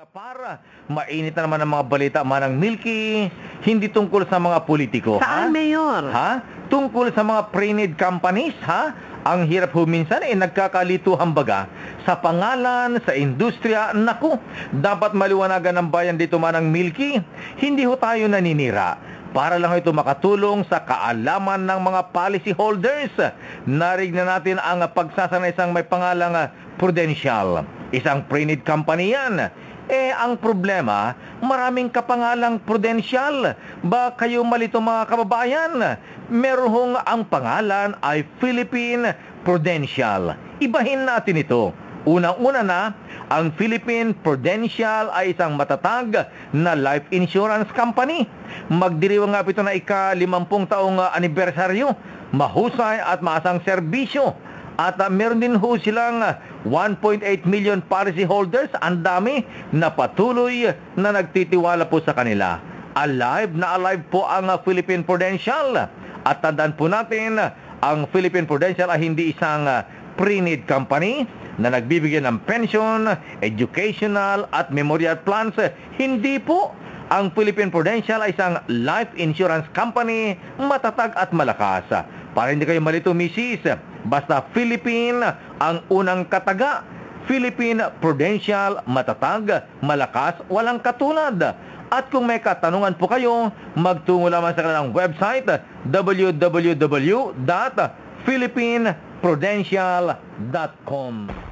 Para mainit na naman ang mga balita, Manang Milky, hindi tungkol sa mga politiko. Saan, Mayor? Tungkol sa mga pre-need companies, Ang hirap minsan nagkakalituhan baga sa pangalan, sa industriya. Naku, dapat maliwanagan ng bayan dito, Manang Milky. Hindi ho tayo naninira. Para lang ito makatulong sa kaalaman ng mga policy holders. Narig na natin ang pagsasana isang may pangalang Prudential. Isang pre-need company yan. Ang problema, maraming kapangalang Prudential. Ba kayo malito mga kababayan? Meron ang pangalan ay Philippine Prudential. Ibahin natin ito. Unang-una na, ang Philippine Prudential ay isang matatag na life insurance company. Magdiriwang nga ito na ika-50 taong anibersaryo. Mahusay at maasang serbisyo. At meron din ho silang 1.8 million policy holders. Ang dami na patuloy na nagtitiwala po sa kanila. Alive po ang Philippine Prudential. At tandaan po natin, ang Philippine Prudential ay hindi isang pre-need company na nagbibigay ng pension, educational at memorial plans. Hindi po. Ang Philippine Prudential ay isang life insurance company, matatag at malakas. Para hindi kayo malito, misis, basta Philippine ang unang kataga. Philippine Prudential, matatag, malakas, walang katulad. At kung may katanungan po kayo, magtungo lamang sa kanilang website www.philippineprudential.com.